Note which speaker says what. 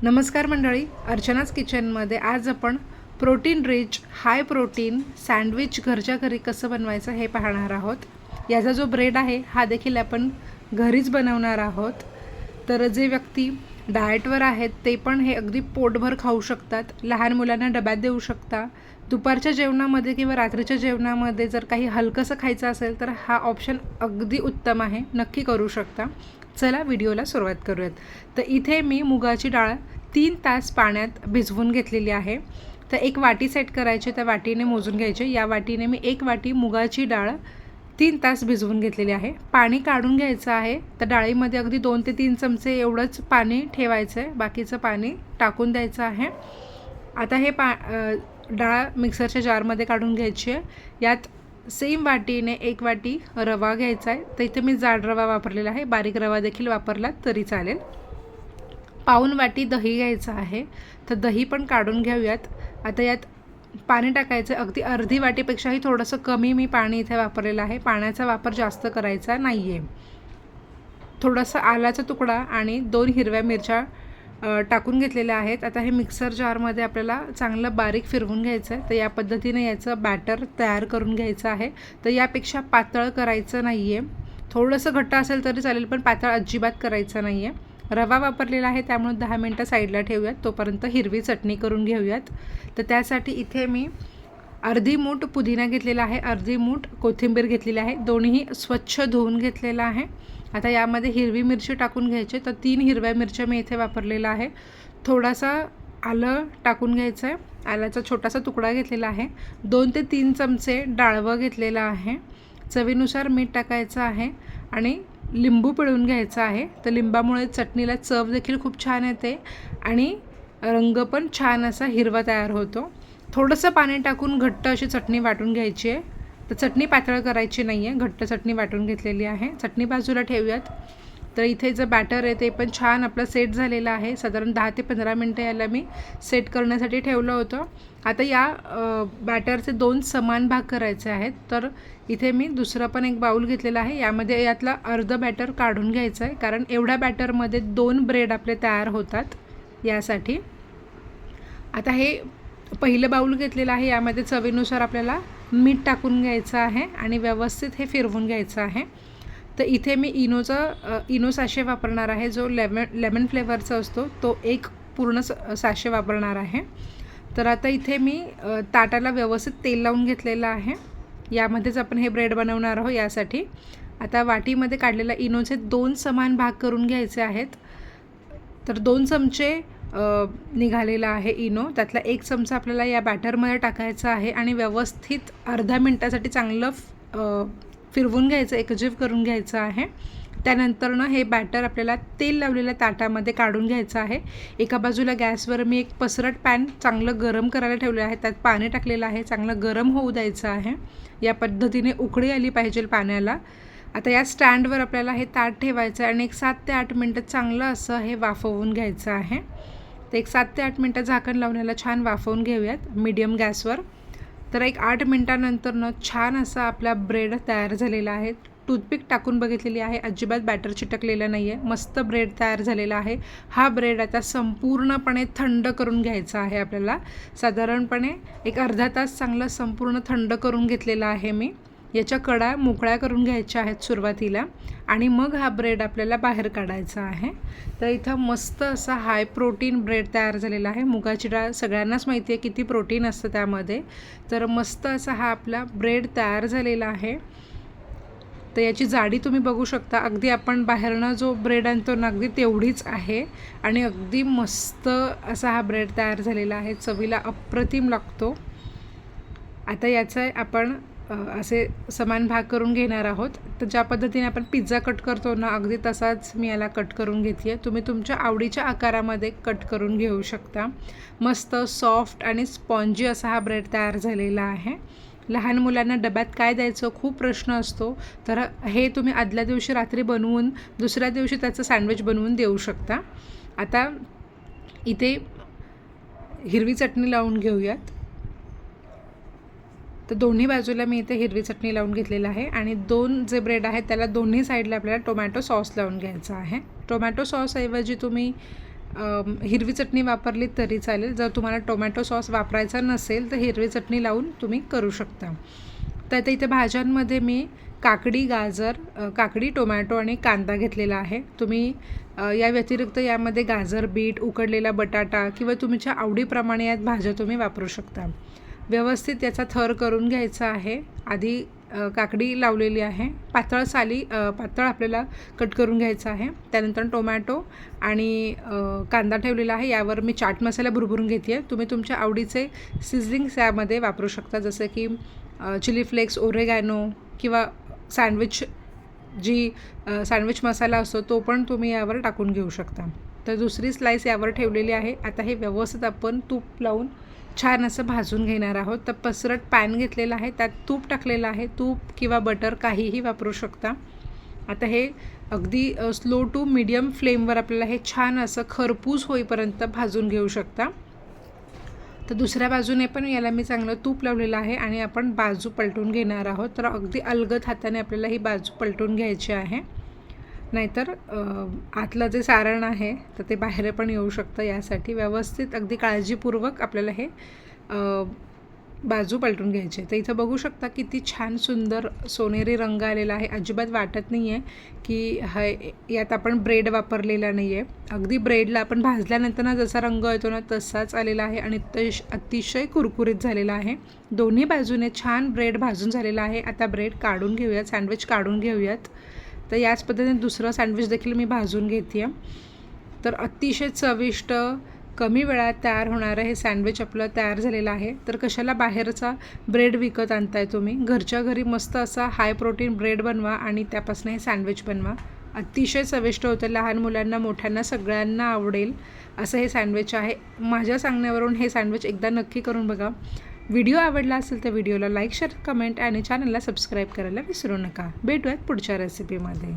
Speaker 1: नमस्कार मंडळी, अर्चनाच किचनमध्ये आज आपण protein rich high protein sandwich घरच्या घरी कसं बनवायचं हे पाहणार आहोत। याचा जो ब्रेड आहे हा देखील आपण घरीच बनवणार आहोत। तर जे व्यक्ती डाएटवर आहेत ते पण हे अगदी पोटभर खाऊ शकतात। लहान मुलांना डब्यात देऊ शकता। दुपारच्या जेवणामध्ये किंवा रात्रीच्या जेवणामध्ये जर काही हलकंसं खायचं असेल तर हा ऑप्शन अगदी उत्तम आहे, नक्की करू शकता। चला व्हिडिओला सुरुवात करूयात। तर इथे मी मुगाची डाळ 3 तास पाण्यात भिजवून घेतलेली आहे। तर एक वाटी सेट करायची, त्या वाटीने मोजून घ्यायचे। या वाटीने मी 1 वाटी मुगाची डाळ 3 तास भिजवून घेतलेली आहे। पाणी काढून घ्यायचं आहे। तर डाळीमध्ये अगदी 2 ते 3 चमचे एवढंच पाणी ठेवायचं आहे, बाकीचं पाणी टाकून द्यायचं आहे। आता हे डाळ मिक्सरच्या जारमध्ये काढून घ्यायची आहे। यात सेम वाटीने 1 वाटी रवा घ्यायचा आहे। तर इथे मी जाड रवा वापरलेला आहे, बारीक रवा देखील वापरला तरी चालेल। पाऊण वाटी दही घ्यायचं आहे, तर दही पण काढून घेऊयात। आता यात पाणी टाकायचं, अगदी अर्धी वाटीपेक्षाही थोडंसं कमी मी पाणी इथे वापरलेलं आहे। पाण्याचा वापर जास्त करायचा नाही आहे। थोडासा आल्याचा तुकडा आणि 2 हिरव्या मिरच्या टाकून घेतलेल्या आहेत। आता हे मिक्सर जारमध्ये आपल्याला चांगलं बारीक फिरवून घ्यायचं आहे। तर या पद्धतीने याचं बॅटर तयार करून घ्यायचं आहे। तर यापेक्षा पातळ करायचं नाही आहे, थोडंसं घट्ट असेल तरी चालेल, पण पातळ अजिबात करायचं नाही आहे। रवा वापरलेला आहे त्यामुळे 10 मिनटं साईडला ठेवूयात, तोपर्यंत हिरवी चटणी करून घेऊयात। तर त्यासाठी इथे मी अर्धी मूठ पुदिना घेतलेला आहे, अर्धी मूठ कोथिंबीर घेतलेली आहे, दोन्ही स्वच्छ धुवून घेतलेला आहे। आता यामध्ये हिरवी मिरची टाकून घ्यायची, तर 3 हिरव्या मिरच्या मी इथे वापरलेला आहे। थोडासा आलं टाकून घ्यायचं आहे, आल्याचा छोटासा तुकडा घेतलेला आहे। 2 ते 3 चमचे डाळवं घेतलेलं आहे। चवीनुसार मीठ टाकायचं आहे आणि लिंबू पिळून घ्यायचा आहे। तर लिंबामुळे चटणीला चव देखील खूप छान येते आणि रंग पण छान असा हिरवा तयार होतो। थोडंसं पाणी टाकून घट्ट अशी चटणी वाटून घ्यायची आहे। तर चटणी पातळ करायची नाही आहे, घट्ट चटणी वाटून घेतलेली आहे। चटणी बाजूला ठेवूयात। तर इथे जे बॅटर आहे ते पण छान आपलं सेट झालेलं आहे। साधारण 10 ते 15 मिनटं याला मी सेट करण्यासाठी ठेवलं होतं। आता या बॅटरचे 2 समान भाग करायचे आहेत। तर इथे मी दुसरा पण एक बाउल घेतलेला आहे, यामध्ये यातला अर्ध बॅटर काढून घ्यायचं आहे, कारण एवढ्या बॅटरमध्ये 2 ब्रेड आपले तयार होतात यासाठी। आता हे पहिलं बाउल घेतलेलं आहे, यामध्ये चवीनुसार आपल्याला मीठ टाकून घ्यायचं आहे आणि व्यवस्थित हे फिरवून घ्यायचं आहे। तर इथे मी इनो सॅशे वापरणार आहे, जो लेमन फ्लेवरचा असतो, तो एक पूर्ण सॅशे वापरणार आहे। तर आता इथे मी ताटाला व्यवस्थित तेल लावून घेतलेलं आहे, यामध्येच आपण हे ब्रेड बनवणार आहोत यासाठी। आता वाटीमध्ये काढलेला इनोचे 2 समान भाग करून घ्यायचे आहेत। तर 2 चमचे निघालेला आहे इनो, त्यातला 1 चमचा आपल्याला या बॅटरमध्ये टाकायचा आहे आणि व्यवस्थित अर्ध्या मिनटासाठी चांगलं फिरवून घ्यायचं, एकजीव करून घ्यायचं आहे। त्यानंतरनं हे बॅटर आपल्याला तेल लावलेल्या ताटामध्ये काढून घ्यायचं आहे। एका बाजूला गॅसवर मी एक पसरट पॅन चांगलं गरम करायला ठेवलं आहे, त्यात पाणी टाकलेलं आहे, चांगलं गरम होऊ द्यायचं आहे। या पद्धतीने उकळी आली पाहिजे पाण्याला। आता या स्टँडवर आपल्याला हे ताट ठेवायचं आहे आणि एक 7 ते 8 मिनटं चांगलं असं हे वाफवून घ्यायचं आहे। तर एक 7 ते 8 मिनटं झाकण लावून याला छान वाफवून घेऊयात मीडियम गॅसवर। तर एक 8 मिनटानंतरनं छान असा आपला ब्रेड तयार झालेला आहे। टूथपिक टाकून बघितलेली आहे, अजिबात बॅटर चिटकलेलं नाही आहे, मस्त ब्रेड तयार झालेला आहे। हा ब्रेड आता संपूर्णपणे थंड करून घ्यायचा आहे आपल्याला। साधारणपणे एक अर्धा तास चांगलं संपूर्ण थंड करून घेतलेला आहे मी। याच्या कडा मोकळ्या करून घ्यायच्या आहेत सुरुवातीला आणि मग हा ब्रेड आपल्याला बाहेर काढायचा आहे। तर इथं मस्त असा हाय प्रोटीन ब्रेड तयार झालेला आहे। मुगाची डाळ सगळ्यांनाच माहिती आहे किती प्रोटीन असतं त्यामध्ये। तर मस्त असा हा आपला ब्रेड तयार झालेला आहे। तर याची जाडी तुम्ही बघू शकता, अगदी आपण बाहेरनं जो ब्रेड आणतो ना अगदी तेवढीच आहे आणि अगदी मस्त असा हा ब्रेड तयार झालेला आहे, चवीला अप्रतिम लागतो। आता याचा आपण असे समान भाग करून घेणार आहोत। तर ज्या पद्धतीने आपण पिझ्झा कट करतो ना, अगदी तसाच मी याला कट करून घेते आहे। तुम्ही तुमच्या आवडीच्या आकारामध्ये कट करून घेऊ शकता। मस्त सॉफ्ट आणि स्पॉन्जी असा हा ब्रेड तयार झालेला आहे। लहान मुलांना डब्यात काय द्यायचं खूप प्रश्न असतो, तर हे तुम्ही आदल्या दिवशी रात्री बनवून दुसऱ्या दिवशी त्याचं सँडविच बनवून देऊ शकता। आता इथे हिरवी चटणी लावून घेऊयात। तर दोन्ही बाजूला मी इथे हिरवी चटणी लावून घेतलेलं आहे आणि 2 जे ब्रेड आहेत त्याला दोन्ही साईडला आपल्याला टोमॅटो सॉस लावून घ्यायचा आहे। टोमॅटो सॉस ऐवजी तुम्ही हिरवी चटणी वापरली तरी चालेल. जर तुम्हाला टोमॅटो सॉस वापरायचा नसेल तर हिरवी चटणी लावून तुम्ही करू शकता. तर आता इथे भाज्यांमध्ये मी काकडी, गाजर, काकडी, टोमॅटो आणि कांदा घेतलेला आहे. तुम्ही या व्यतिरिक्त यामध्ये गाजर, बीट, उकडलेला बटाटा किंवा तुमच्या आवडीप्रमाणे यात भाज्या तुम्ही वापरू शकता. व्यवस्थित याचा थर करून घ्यायचा आहे. आधी काकडी लावलेली आहे, पातळ आपल्याला कट करून घ्यायचं आहे. त्यानंतर टोमॅटो आणि कांदा ठेवलेला आहे. यावर मी चाट मसाला भुरभरून घेते आहे. तुम्ही तुमच्या आवडीचे सिझलिंग्स यामध्ये वापरू शकता, जसं की चिली फ्लेक्स, ओरेगॅनो किंवा सँडविच मसाला असतो तो पण तुम्ही यावर टाकून घेऊ शकता. तर दुसरी स्लाईस यावर ठेवलेली आहे. आता हे व्यवस्थित आपण तूप लावून छान असं भाजून घेणार आहोत. तर पसरट पॅन घेतलेला आहे, त्यात तूप टाकलेलं आहे. तूप किंवा बटर काहीही वापरू शकता. आता हे अगदी स्लो टू मीडियम फ्लेमवर आपल्याला हे छान असं खरपूस होईपर्यंत भाजून घेऊ शकता. तर दुसऱ्या बाजूने पण याला मी चांगलं तूप लावलेलं आहे आणि आपण बाजू पलटून घेणार आहोत. तर अगदी अलगद हाताने आपल्याला ही बाजू पलटून घ्यायची आहे, नाहीतर आतलं जे सारण आहे तर ते बाहेर पण येऊ शकतं. यासाठी व्यवस्थित अगदी काळजीपूर्वक आपल्याला हे बाजू पलटून घ्यायची. तर इथं बघू शकता किती छान सुंदर सोनेरी रंग आलेला आहे. अजिबात वाटत नाही आहे की यात आपण ब्रेड वापरलेला नाही आहे. अगदी ब्रेडला आपण भाजल्यानंतर ना जसा रंग येतो ना तसाच आलेला आहे आणि अतिशय कुरकुरीत झालेला आहे. दोन्ही बाजूने छान ब्रेड भाजून झालेला आहे. आता ब्रेड काढून घेऊयात, सँडविच काढून घेऊयात. तर याच पद्धतीने दुसरं सँडविच देखील मी भाजून घेते आहे. तर अतिशय चविष्ट, कमी वेळात तयार होणारं हे सँडविच आपलं तयार झालेलं आहे. तर कशाला बाहेरचा ब्रेड विकत आणताय, तुम्ही घरच्या घरी मस्त असा हाय प्रोटीन ब्रेड बनवा आणि त्यापासून हे सँडविच बनवा. अतिशय चविष्ट होतं. लहान मुलांना, मोठ्यांना, सगळ्यांना आवडेल असं हे सँडविच आहे. माझ्या सांगण्यावरून हे सँडविच एकदा नक्की करून बघा. व्हिडिओ आवडला असेल तर व्हिडिओला लाईक, शेअर, कमेंट आणि चॅनलला सबस्क्राईब करायला विसरू नका. भेटूयात पुढच्या रेसिपीमध्ये.